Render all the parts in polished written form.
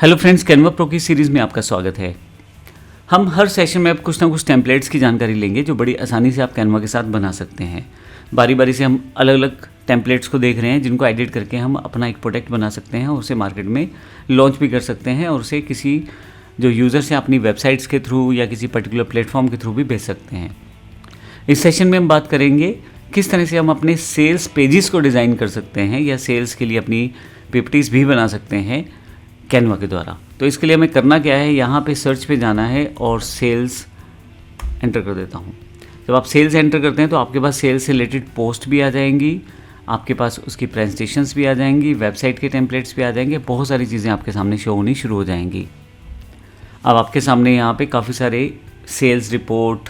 Hello friends, Canva pro की series में आपका स्वागत है। हम हर सेशन में अब कुछ ना कुछ टेम्पलेट्स की जानकारी लेंगे जो बड़ी आसानी से आप कैनवा के साथ बना सकते हैं। बारी बारी से हम अलग अलग टेम्पलेट्स को देख रहे हैं जिनको एडिट करके हम अपना एक प्रोडक्ट बना सकते हैं और उसे मार्केट में लॉन्च भी कर सकते हैं और उसे किसी जो यूज़र्स हैं अपनी वेबसाइट्स के थ्रू या किसी पर्टिकुलर प्लेटफॉर्म के थ्रू भी भेज सकते हैं। इस सेशन में हम बात करेंगे किस तरह से हम अपने सेल्स पेजेस को डिज़ाइन कर सकते हैं या सेल्स के लिए अपनी पीपीटीज भी बना सकते हैं कैनवा के द्वारा। तो इसके लिए हमें करना क्या है, यहाँ पे सर्च पे जाना है और सेल्स एंटर कर देता हूँ। जब आप सेल्स एंटर करते हैं तो आपके पास सेल्स से रिलेटेड पोस्ट भी आ जाएंगी, आपके पास उसकी प्रेजेंटेशंस भी आ जाएंगी, वेबसाइट के टेम्पलेट्स भी आ जाएंगे, बहुत सारी चीज़ें आपके सामने शो होनी शुरू हो जाएंगी। अब आपके सामने यहाँ पे काफ़ी सारे sales report,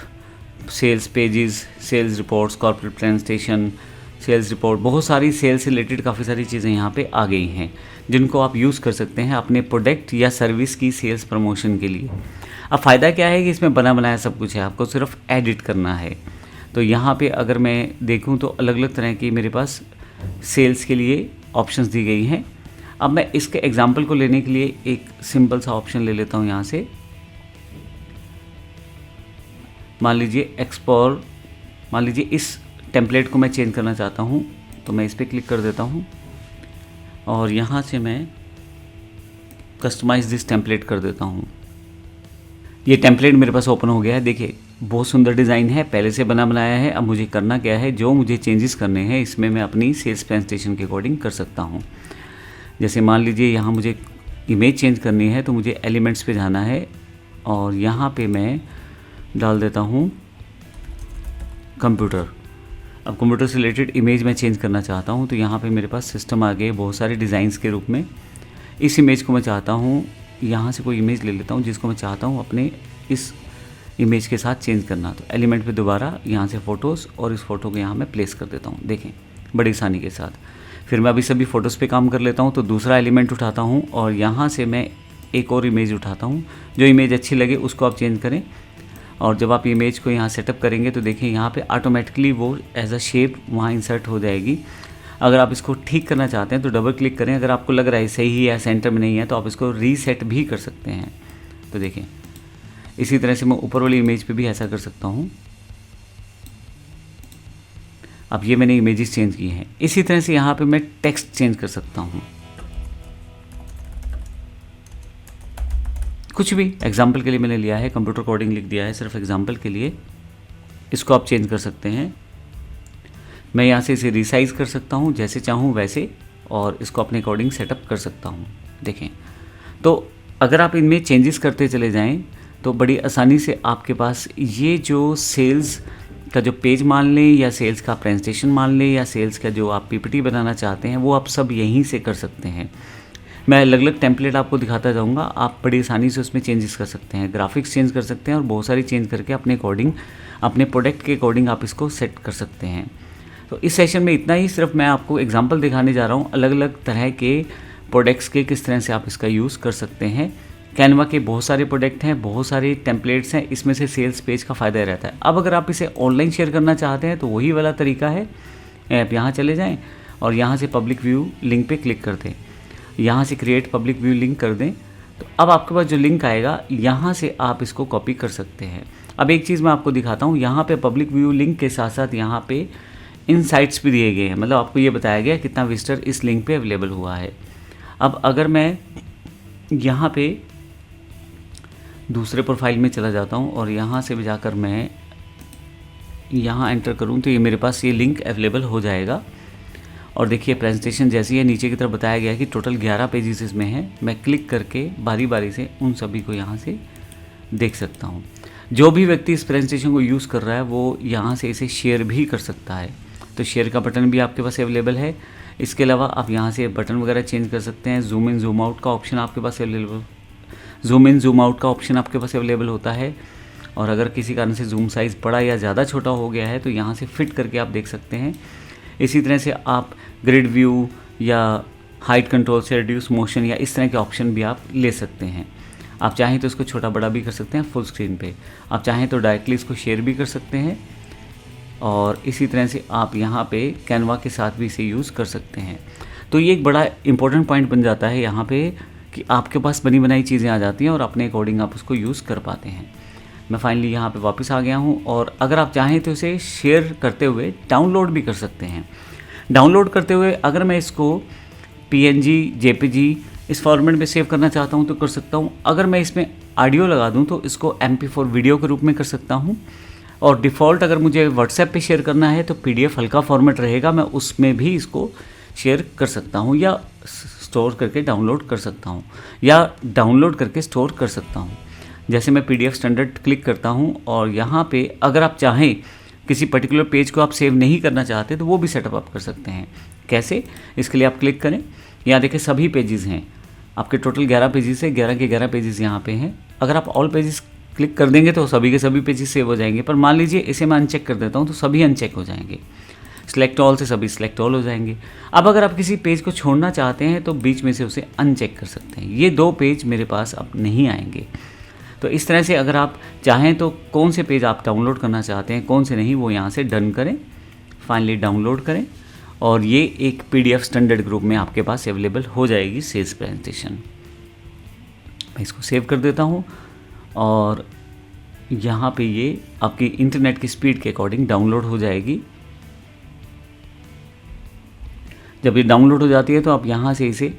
sales pages, sales reports, corporate presentation, sales report, बहुत सारी सेल्स से रिलेटेड काफ़ी सारी चीज़ें यहाँ पे आ गई हैं जिनको आप यूज़ कर सकते हैं अपने प्रोडक्ट या सर्विस की सेल्स प्रमोशन के लिए। अब फ़ायदा क्या है कि इसमें बना बनाया सब कुछ है, आपको सिर्फ एडिट करना है। तो यहाँ पे अगर मैं देखूँ तो अलग अलग तरह की मेरे पास सेल्स के लिए ऑप्शंस दी गई हैं। अब मैं इसके एग्जाम्पल को लेने के लिए एक सिंपल सा ऑप्शन ले लेता हूँ यहाँ से। मान लीजिए एक्सपोर्ट, मान लीजिए इस टेम्पलेट को मैं चेंज करना चाहता हूँ तो मैं इस पर क्लिक कर देता हूँ और यहाँ से मैं कस्टमाइज दिस टेम्पलेट कर देता हूँ। ये टेम्पलेट मेरे पास ओपन हो गया है। देखिए बहुत सुंदर डिज़ाइन है, पहले से बना बनाया है। अब मुझे करना क्या है, जो मुझे चेंजेस करने हैं इसमें मैं अपनी सेल्स प्रेजेंटेशन के अकॉर्डिंग कर सकता हूँ। जैसे मान लीजिए यहाँ मुझे इमेज चेंज करनी है तो मुझे एलिमेंट्स पे जाना है और यहाँ पे मैं डाल देता हूँ कंप्यूटर। अब कंप्यूटर से रिलेटेड इमेज मैं चेंज करना चाहता हूँ तो यहाँ पे मेरे पास सिस्टम आ गए बहुत सारे डिज़ाइंस के रूप में। इस इमेज को मैं चाहता हूँ, यहाँ से कोई इमेज ले लेता हूँ जिसको मैं चाहता हूँ अपने इस इमेज के साथ चेंज करना। तो एलिमेंट पे दोबारा यहाँ से फ़ोटोज़ और इस फ़ोटो को यहाँ मैं प्लेस कर देता हूँ। देखें बड़ी आसानी के साथ। फिर मैं अभी सभी फ़ोटोज़ पे काम कर लेता हूँ तो दूसरा एलिमेंट उठाता हूँ और यहाँ से मैं एक और इमेज उठाता हूँ। जो इमेज अच्छी लगे उसको आप चेंज करें और जब आप इमेज को यहाँ सेटअप करेंगे तो देखिए यहाँ पे ऑटोमेटिकली वो एज अ शेप वहाँ इंसर्ट हो जाएगी। अगर आप इसको ठीक करना चाहते हैं तो डबल क्लिक करें। अगर आपको लग रहा है सही है, सेंटर में नहीं है, तो आप इसको रीसेट भी कर सकते हैं। तो देखें इसी तरह से मैं ऊपर वाली इमेज पे भी ऐसा कर सकता हूँ। अब ये मैंने इमेजेस चेंज की हैं। इसी तरह से यहाँ पे मैं टेक्स्ट चेंज कर सकता हूँ, कुछ भी। एग्जाम्पल के लिए मैंने लिया है, कंप्यूटर कोडिंग लिख दिया है सिर्फ एग्जाम्पल के लिए। इसको आप चेंज कर सकते हैं। मैं यहाँ से इसे रिसाइज कर सकता हूँ जैसे चाहूँ वैसे और इसको अपने अकॉर्डिंग सेटअप कर सकता हूँ। देखें तो अगर आप इनमें चेंजेस करते चले जाएं तो बड़ी आसानी से आपके पास ये जो सेल्स का जो पेज मान लें या सेल्स का प्रेजेंटेशन मान लें या सेल्स का जो आप पीपीटी बनाना चाहते हैं वो आप सब यहीं से कर सकते हैं। मैं अलग अलग टेम्पलेट आपको दिखाता जाऊंगा, आप बड़ी आसानी से उसमें चेंजेस कर सकते हैं, ग्राफिक्स चेंज कर सकते हैं और बहुत सारी चेंज करके अपने अकॉर्डिंग, अपने प्रोडक्ट के अकॉर्डिंग आप इसको सेट कर सकते हैं। तो इस सेशन में इतना ही, सिर्फ मैं आपको एग्जांपल दिखाने जा रहा हूँ अलग अलग तरह के प्रोडक्ट्स के किस तरह से आप इसका यूज़ कर सकते हैं। कैनवा के बहुत सारे प्रोडक्ट हैं, बहुत सारे टेम्पलेट्स हैं, इसमें से सेल्स पेज का फ़ायदा रहता है। अब अगर आप इसे ऑनलाइन शेयर करना चाहते हैं तो वही वाला तरीका है। आप यहाँ चले जाएँ और यहाँ से पब्लिक व्यू लिंक पर क्लिक कर दें, यहाँ से क्रिएट पब्लिक व्यू लिंक कर दें। तो अब आपके पास जो लिंक आएगा यहाँ से आप इसको कॉपी कर सकते हैं। अब एक चीज़ मैं आपको दिखाता हूँ, यहाँ पे पब्लिक व्यू लिंक के साथ साथ यहाँ पे इनसाइट्स भी दिए गए हैं, मतलब आपको ये बताया गया कितना विजिटर इस लिंक पे अवेलेबल हुआ है। अब अगर मैं यहाँ पे दूसरे प्रोफाइल में चला जाता हूँ और यहाँ से भी जाकर मैं यहाँ एंटर करूँ तो ये मेरे पास ये लिंक अवेलेबल हो जाएगा। और देखिए प्रेजेंटेशन जैसी है, नीचे की तरफ बताया गया है कि टोटल 11 पेजेस इसमें हैं। मैं क्लिक करके बारी बारी से उन सभी को यहाँ से देख सकता हूँ। जो भी व्यक्ति इस प्रेजेंटेशन को यूज़ कर रहा है वो यहाँ से इसे शेयर भी कर सकता है। तो शेयर का बटन भी आपके पास अवेलेबल है। इसके अलावा आप यहाँ से बटन वगैरह चेंज कर सकते हैं। जूम इन जूम आउट का ऑप्शन आपके पास available, zoom in zoom out का ऑप्शन आपके पास अवेलेबल होता है। और अगर किसी कारण से जूम साइज़ बड़ा या ज़्यादा छोटा हो गया है तो यहाँ से फिट करके आप देख सकते हैं। इसी तरह से आप ग्रिड व्यू या हाइट कंट्रोल से रिड्यूस मोशन या इस तरह के ऑप्शन भी आप ले सकते हैं। आप चाहें तो इसको छोटा बड़ा भी कर सकते हैं फुल स्क्रीन पे, आप चाहें तो डायरेक्टली इसको शेयर भी कर सकते हैं। और इसी तरह से आप यहाँ पे कैनवा के साथ भी इसे यूज़ कर सकते हैं। तो ये एक बड़ा इंपॉर्टेंट पॉइंट बन जाता है यहाँ पे कि आपके पास बनी बनाई चीज़ें आ जाती हैं और अपने अकॉर्डिंग आप उसको यूज़ कर पाते हैं। मैं फाइनली यहाँ पे वापस आ गया हूँ और अगर आप चाहें तो इसे शेयर करते हुए डाउनलोड भी कर सकते हैं। डाउनलोड करते हुए अगर मैं इसको PNG, JPG इस फॉर्मेट में सेव करना चाहता हूँ तो कर सकता हूँ। अगर मैं इसमें ऑडियो लगा दूँ तो इसको MP4 वीडियो के रूप में कर सकता हूँ। और डिफ़ॉल्ट अगर मुझे व्हाट्सएप पे शेयर करना है तो PDF हल्का फॉर्मेट रहेगा, मैं उसमें भी इसको शेयर कर सकता हूँ या स्टोर करके डाउनलोड कर सकता हूँ या डाउनलोड करके स्टोर कर सकता हूँ। जैसे मैं PDF स्टैंडर्ड क्लिक करता हूँ और यहाँ पे अगर आप चाहें किसी पर्टिकुलर पेज को आप सेव नहीं करना चाहते तो वो भी सेटअप आप कर सकते हैं। कैसे? इसके लिए आप क्लिक करें, यहाँ देखिए सभी पेजेस हैं आपके, टोटल 11 पेजेस है, 11 के 11 पेजेस यहाँ पे हैं। अगर आप ऑल पेजेस क्लिक कर देंगे तो सभी के सभी पेजेस सेव हो जाएंगे, पर मान लीजिए इसे मैं अनचेक कर देता हूँ तो सभी अनचेक हो जाएंगे। सिलेक्ट ऑल से सभी सिलेक्ट ऑल हो जाएंगे। अब अगर आप किसी पेज को छोड़ना चाहते हैं तो बीच में से उसे अनचेक कर सकते हैं। ये 2 पेज मेरे पास अब नहीं आएंगे। तो इस तरह से अगर आप चाहें तो कौन से पेज आप डाउनलोड करना चाहते हैं, कौन से नहीं, वो यहाँ से डन करें, फाइनली डाउनलोड करें और ये एक PDF स्टैंडर्ड ग्रुप में आपके पास अवेलेबल हो जाएगी सेल्स प्रेजेंटेशन। मैं इसको सेव कर देता हूँ और यहाँ पे ये आपकी इंटरनेट की स्पीड के अकॉर्डिंग डाउनलोड हो जाएगी। जब ये डाउनलोड हो जाती है तो आप यहाँ से इसे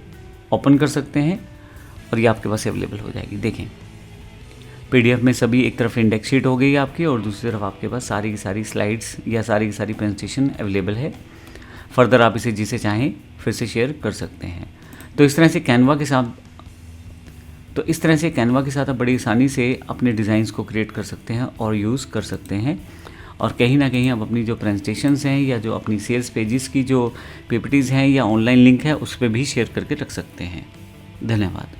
ओपन कर सकते हैं और ये आपके पास अवेलेबल हो जाएगी। देखें PDF में सभी, एक तरफ इंडेक्स शीट हो गई आपकी और दूसरी तरफ आपके पास सारी की सारी स्लाइड्स या सारी की सारी प्रेजेंटेशन अवेलेबल है। फर्दर आप इसे जिसे चाहें फिर से शेयर कर सकते हैं। तो इस तरह से कैनवा के साथ आप बड़ी आसानी से अपने डिज़ाइंस को क्रिएट कर सकते हैं और यूज़ कर सकते हैं। और कहीं ना कहीं आप अपनी जो प्रेजेंटेशंस हैं या जो अपनी सेल्स पेजेस की जो PPTs हैं या ऑनलाइन लिंक है उस पर भी शेयर करके रख सकते हैं। धन्यवाद।